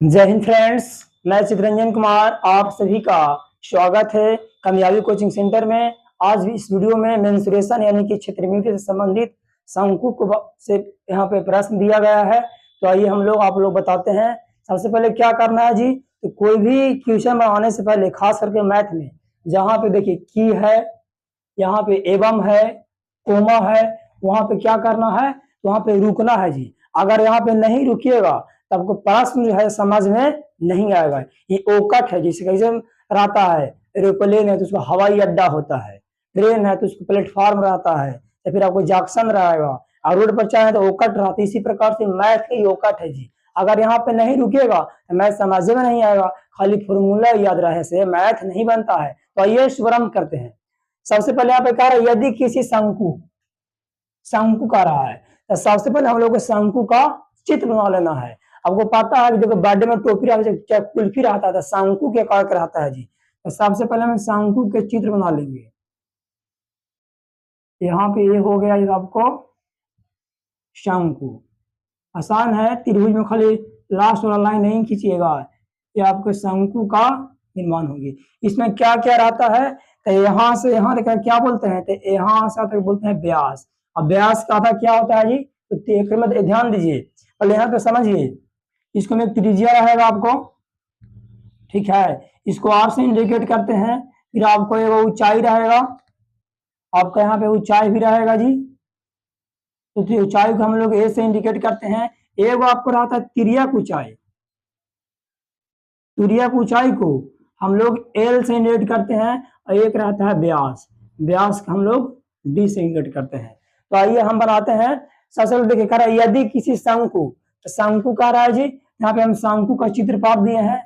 जय हिंद फ्रेंड्स। मैं चितरंजन कुमार आप सभी का स्वागत है कामयाबी कोचिंग सेंटर में। आज भी इस वीडियो में मेंसुरेशन यानी कि क्षेत्रमिति से संबंधित शंकु को से यहाँ पे प्रश्न दिया गया है। तो आइए हम लोग आप लोग बताते हैं। सबसे पहले क्या करना है जी, तो कोई भी क्वेश्चन बनाने से पहले खास करके मैथ में जहाँ पे देखिए की है, यहाँ पे एवं है, कोमा है, वहां पे क्या करना है, तो वहां पे रुकना है जी। अगर यहाँ पे नहीं रुकिएगा तो आपको प्रश्न जो है समझ में नहीं आएगा। ये ओकट है, जैसे कैसे रहता है, एरोप्लेन है तो उसका हवाई अड्डा होता है, ट्रेन है तो उसको प्लेटफॉर्म रहता है, या फिर आपको जंक्शन रहेगा, और रोड पर चाहे तो ओकट रहता है। इसी प्रकार से मैथ का ओकट है जी। अगर यहाँ पे नहीं रुकेगा तो मैथ समझ में नहीं आएगा, खाली फॉर्मूला याद रहे से मैथ नहीं बनता है। तो आइए शुभारंभ करते हैं। सबसे पहले यहाँ पे कह रहा है यदि किसी शंकु शंकु का रहा है तो सबसे पहले हम लोग को शंकु का चित्र बना लेना है। आपको पता है देखो बर्थडे में टोपी रहता है, कुल्फी रहता है, तो शंकु के आकार का रहता है जी। तो सबसे पहले हम शंकु के चित्र बना लेंगे। यहाँ पे ये हो गया आपको शंकु। आसान है, त्रिभुज में खाली लास्ट वाला लाइन नहीं खींचिएगा, ये आपको शंकु का निर्माण होगी। इसमें क्या क्या रहता है, तो यहाँ से यहाँ तक क्या बोलते हैं, तो यहाँ से तक बोलते हैं व्यास। अब व्यास का था क्या होता है जी, तो में ध्यान दीजिए, पहले यहाँ पे समझिए। इसको में त्रिज्या रहेगा आपको, ठीक है, इसको आर से इंडिकेट करते हैं। फिर आपको ये ऊंचाई रहेगा, आपका यहाँ पे ऊंचाई भी रहेगा जी। तो ऊंचाई को हम लोग ए से इंडिकेट करते हैं। एक आपको रहता है तिर्यक ऊंचाई, तिर्यक ऊंचाई को हम लोग एल से इंडिकेट करते हैं, और एक रहता है व्यास, व्यास का हम लोग डी से इंडिकेट करते हैं। तो आइए हम बनाते हैं। सबसे पहले देखिए कह रहा है यदि किसी शंकु, तो शंकु कह रहा है जी, यहाँ पे हम शंकु का चित्र पाट दिए हैं,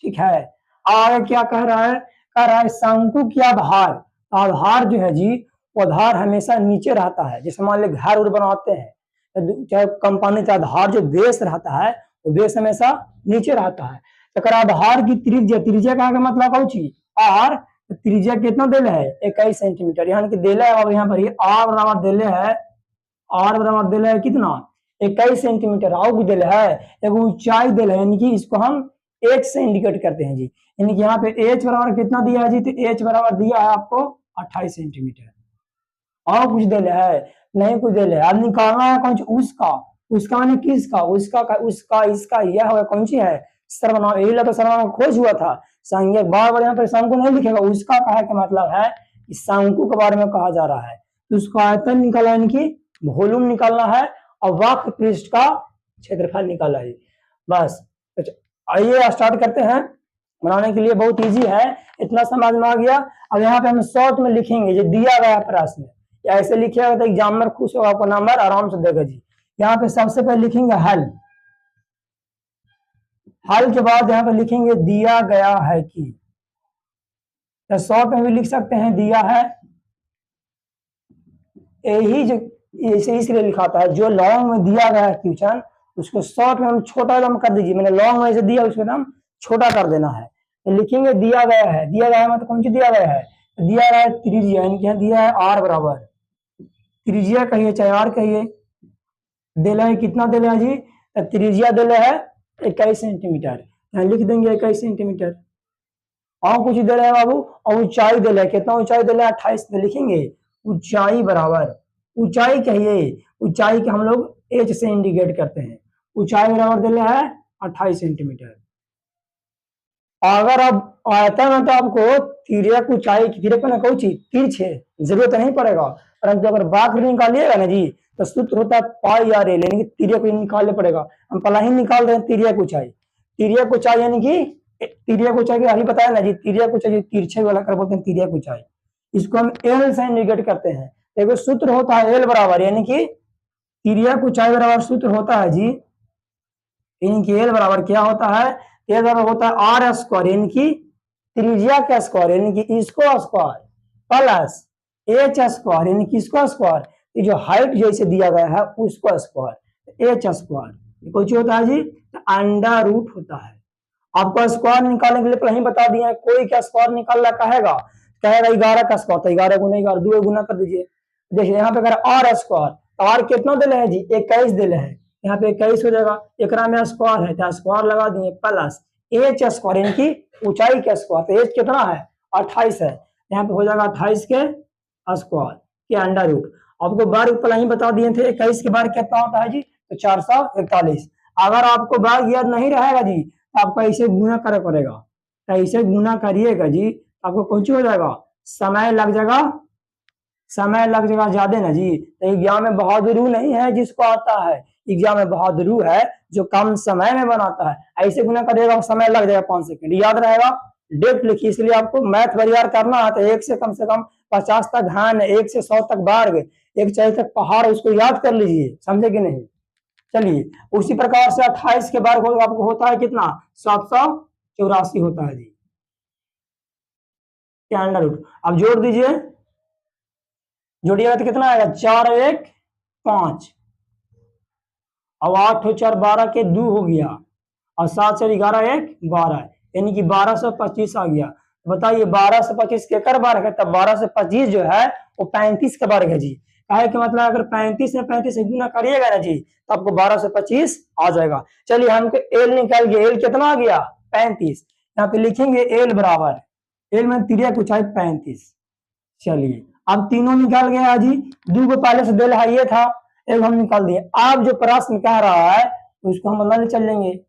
ठीक है। आगे क्या कह रहा है, कह रहा है शंकु की आधार, आधार जो है जी वो आधार हमेशा नीचे रहता है। जैसे मान लीजिए घर उड़ बनाते हैं, चाहे कंपनी का आधार जो बेस रहता है वो बेस हमेशा नीचे रहता है। तो आधार की त्रिज्या, त्रिज्या का मतलब कौन चीज आर, त्रिज्या कितना दिले है 21 सेंटीमीटर, यानी कि दिले है। अब यहाँ पर आर बराबर दिले है, आर बराबर दिले है कितना 21 सेंटीमीटर। और दिले है एक ऊंचाई दिले है, यानी कि इसको हम एच से इंडिकेट करते हैं जी। यानी कि यहाँ पे एच बराबर कितना दिया है जी, तो एच बराबर दिया है आपको 28 सेंटीमीटर। और कुछ दिले है नहीं, कुछ दिले है। अब निकालना है कौन सी, उसका, उसका माने किसका, उसका का, उसका, इसका, यह होगा कौन सी है सर्वनाम। यही लगा सर्वनाम खोज हुआ था। संज्ञक बार बार यहाँ पर शंकु नहीं लिखेगा, उसका कहा का मतलब है कि शंकु के बारे में कहा जा रहा है। तो उसका आयतन निकाला, यानी कि वॉल्यूम निकालना है, और वक्र पृष्ठ का क्षेत्रफल निकाला है। बस आइए स्टार्ट करते हैं। बनाने के लिए बहुत इजी है, इतना समझ में आ गया। अब यहाँ पे हम शॉर्ट में लिखेंगे जो दिया गया प्रश्न, या ऐसे लिखिएगा तो एग्जामिनर खुश होगा, आपको नंबर आराम से देगा जी। यहाँ पे सबसे पहले लिखेंगे हल, हल के बाद यहाँ पे लिखेंगे दिया गया है कि, तो शॉर्ट में भी लिख सकते हैं दिया है, यही जो इसे इसलिए लिखाता है। जो लॉन्ग में दिया गया है क्वेश्चन उसको शॉर्ट में हम छोटा एकदम कर दीजिए। मैंने लॉन्ग में से दिया उसको एकदम छोटा कर देना है। तो लिखेंगे दिया गया है, दिया गया है मतलब कौन सी दिया गया है, तो दिया गया है त्रिज्या, यानी कि दिया है आर बराबर, त्रिज्या कहिए चाहे आर कहिए, दिला है कितना दिला है जी, तो त्रिज्या दिला है 21 सेंटीमीटर, यहाँ लिख देंगे 21 सेंटीमीटर। और कुछ दे रहा है बाबू, और ऊंचाई दे रहा है, कितना ऊंचाई दे रहा है 28, में लिखेंगे ऊंचाई बराबर, ऊंचाई कहिए, ऊंचाई के हम लोग एच से इंडिकेट करते हैं, ऊंचाई बराबर दे रहा है 28 सेंटीमीटर। अगर अब आयतन है तो आपको तिर्यक ऊंचाई की, तिर्यक ना कोई चीज तिरछे जरूरत नहीं पड़ेगा, परंतु अगर वक्र निकालिएगा ना जी तो सूत्र होता है पाई आर एल, यानी कि तिर्यक निकालना पड़ेगा। हम पहला ही निकाल रहे हैं तिर्यक ऊंचाई, तिर्यक ऊंचाई यानी कि तिर्यक ऊंचाई के अभी बताया ना जी, तिर्यक ऊंचाई तिरछे वाला कर बोलते हैं तिर्यक ऊंचाई, इसको हम एल से इंडिकेट करते हैं। देखो सूत्र होता है एल बराबर, यानी कि तिर्यक ऊंचाई बराबर सूत्र होता है जी, यानी कि एल बराबर क्या होता है, एल बराबर होता है आर स्क्वायर, यानी कि त्रिज्या का स्क्वायर, यानी कि इसको स्क्वायर प्लस एच स्क्वायर, यानी कि इसको स्क्वायर, ये जो हाइट जैसे दिया गया है उसको स्क्वायर, एच स्क्वायर कुछ होता है जी, अंडर रूट होता है। आपको स्क्वायर निकालने के लिए पहले ही बता दिया है, कोई क्या स्क्वायर निकालना कहेगा, कहेगा 11 का स्क्वायर, तो 11 गुना 11 2 गुना कर दीजिए। देखिए यहाँ पे कह रहा आर स्क्वायर, तो आर कितना दिले है जी 21 दिले है, यहाँ पे 21 हो जाएगा, एकरा में स्क्वायर है तो स्क्वायर लगा दिए प्लस एच स्क्वायर इनकी ऊंचाई के स्क्वायर, तो एच कितना है 28 है, यहाँ पे हो जाएगा 28 के स्क्वायर के अंडर रूट। आपको बार ऊपर ही बता दिए थे 21 के बार कितना होता है जी, तो 441। अगर आपको बार याद नहीं रहेगा जी तो आपको ऐसे गुना करे पड़ेगा, तो ऐसे गुना करिएगा जी आपको कौन हो जाएगा, समय लग जाएगा, समय लग जाएगा ज्यादा ना जी। तो एग्जाम में बहादुरू नहीं है जिसको आता है, एग्जाम में बहादुरू है जो कम समय में बनाता है। ऐसे गुना करिएगा समय लग जाएगा 5 सेकंड, याद रहेगा। डेट लिखिए, इसलिए आपको मैथ परिवार करना है तो एक से कम 50 तक घान, 1 से 100 तक बाढ़, 1 से तक पहाड़, उसको याद कर लीजिए, समझे कि नहीं। चलिए उसी प्रकार से 28 के बार आपको होता है कितना, 784 होता है जी क्या अंडर रूट। अब जोड़ दीजिए, जोड़िएगा तो कितना आएगा, 4 1 5, अब 8 4 12 के 2 हो गया, और 7 4 11 1 12, यानी कि 1225 आ गया। बताइए 1225 के कर बार है, तब 1225 जो है वो 35 का बार है जी। कहे कि मतलब अगर 35 में 35 से गुना करिएगा ना जी तो आपको 1225 आ जाएगा। चलिए हमको एल निकाल गया, एल कितना आ गया 35, यहाँ पे लिखेंगे एल बराबर, एल में तिर्यक ऊंचाई 35। चलिए अब तीनों निकाल गया जी, दो को पहले से दिल है ये था, एक हम निकाल दिए। अब जो प्रश्न कह रहा है उसको हम बनाने चलेंगे।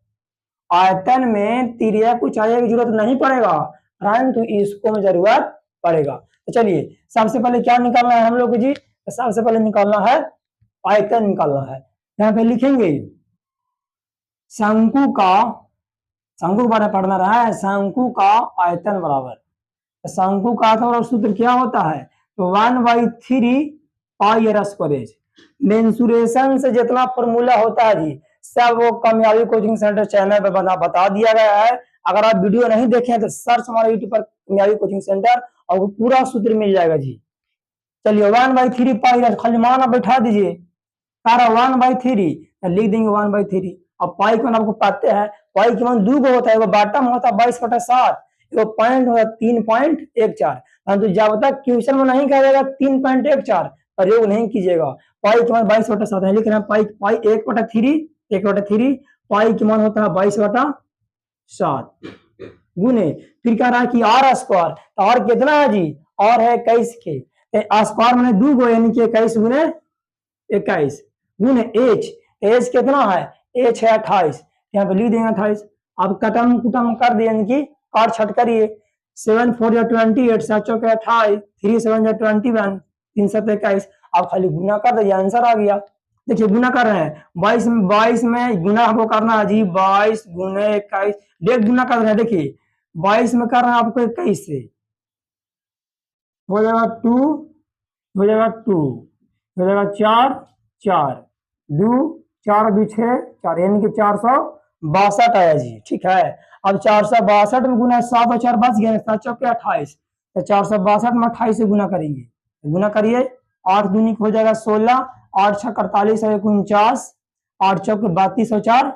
आयतन में तिर्यक ऊंचाई की जरूरत नहीं पड़ेगा, परंतु इसको में जरूरत पड़ेगा। तो चलिए सबसे पहले क्या निकालना है हम लोग को जी, तो सबसे पहले निकालना है आयतन निकालना है। यहाँ पे लिखेंगे शंकु का, शंकु के बारे में पढ़ना रहा है, शंकु का आयतन बराबर, शंकु का आयतन और सूत्र क्या होता है, तो 1/3 पाई आर स्क्वायर। मेंसुरेशन से जितना फॉर्मूला होता है जी सब वो कामयाबी कोचिंग सेंटर चैनल पे बता दिया गया है। अगर आप वीडियो नहीं देखे तो सर्च हमारे यूट्यूब पर कामयाबी कोचिंग सेंटर, और वो पूरा सूत्र मिल जाएगा जी। चलिए 1/3 पाई, खाली माना बैठा दीजिए, सारा 1/3 लिख देंगे 1/3। अब पाई को आपको पाते हैं, पाई के मान दो होता है, बॉटम होता है 22/7, पॉइंट होता है 3.14, परंतु जब तक क्वेश्चन में नहीं कहेगा 3.14 प्रयोग नहीं कीजिएगा। पाई के मान 22/7 है, लिख रहे हैं पाई, पाई 1/3 पाई के मान होता है 22/7 गुने, फिर कह रहा है कि आर स्क्वायर, तो आर कितना है जी, आर है 21 के, स्क्वायर मैंने दो गो यानी कि 21 गुने 21 गुने एच, एच कितना है, एच है 28, यहाँ पे लिख देंगे 28। अब कटम कुटम कर दिए यानी कि काट छट करिए, 7 4 या 28, 7 चौक 28, 3 7 या 21, 3 7 21। आप खाली गुना कर दीजिए आंसर आ गया। देखिए गुना कर रहे हैं 22 में गुना हमको करना है जी, 22 गुने 21, डेढ़ गुना कर रहे हैं। देखिए 22 में कर रहे हैं आपको 21 से, हो जाएगा 2, हो जाएगा 2, हो जाएगा 4 4 2 4 2 6 4, यानी कि 462 आया जी। ठीक है, अब 462 में गुना 7 और 4 बच गए, 7 चौके 28, तो 462 में 28 से गुना करेंगे, गुना करिए, 8 दूनी हो जाएगा 16, 8 6 48 और 49, 8 चौक 32 और 4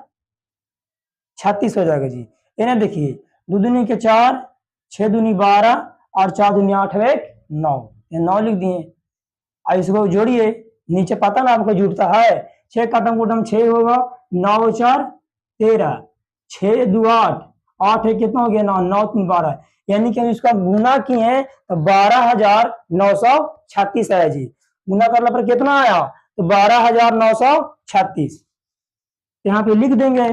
36 हो जाएगा जी। इन्हें देखिए 2 दूनी के 4, 6 दूनी 12 और 4 दूनी 8 1 9, ये 9 लिख दिए। अब इसको जोड़िए, नीचे पता ना आपको जुड़ता है, 6 कटम कुटम 6 होगा, 9 4 13, 6 2 8, 8 है कितना हो गया 9, 9 3 12, यानी कि हम इसका गुना किए हैं तो 12,936 आया जी। गुना करने पर कितना आया, तो 12,936, यहाँ पे लिख देंगे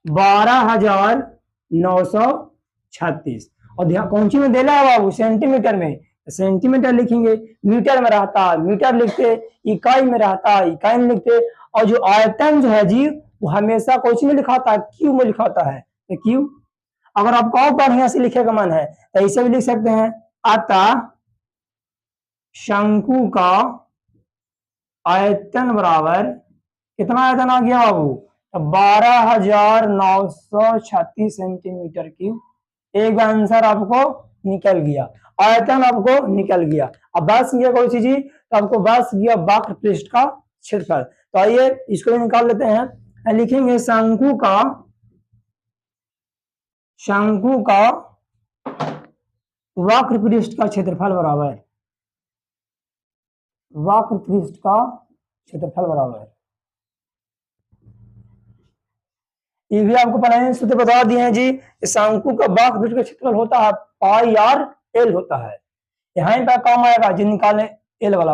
12,936। और ध्यान कौन सी में देना है बाबू, सेंटीमीटर में, सेंटीमीटर लिखेंगे, मीटर में रहता है मीटर लिखते, इकाई में रहता है इकाई में लिखते, और जो आयतन जो है जी वो हमेशा कौन में लिखाता है, क्यू में लिखाता है, तो क्यू। अगर आपको और बढ़िया से लिखे का मन है तो ऐसे भी लिख सकते हैं, अतः शंकु का आयतन बराबर, कितना आयतन आ गया बाबू, 12,936 सेंटीमीटर क्यूब। एक आंसर आपको निकल गया, आयतन आपको निकल गया। अब बस ये कौन सी चीज, तो आपको बस गया वक्र पृष्ठ का क्षेत्रफल। तो आइए इसको भी निकाल लेते हैं, लिखेंगे शंकु का वक्र पृष्ठ का क्षेत्रफल बराबर, वक्र पृष्ठ का क्षेत्रफल बराबर ये भी आपको पढ़ाने सूत्र बता दिए हैं जी। इस शंकु का वक्र का क्षेत्रफल होता है पाई आर एल होता है। यहाँ पर काम आएगा जो निकालें एल वाला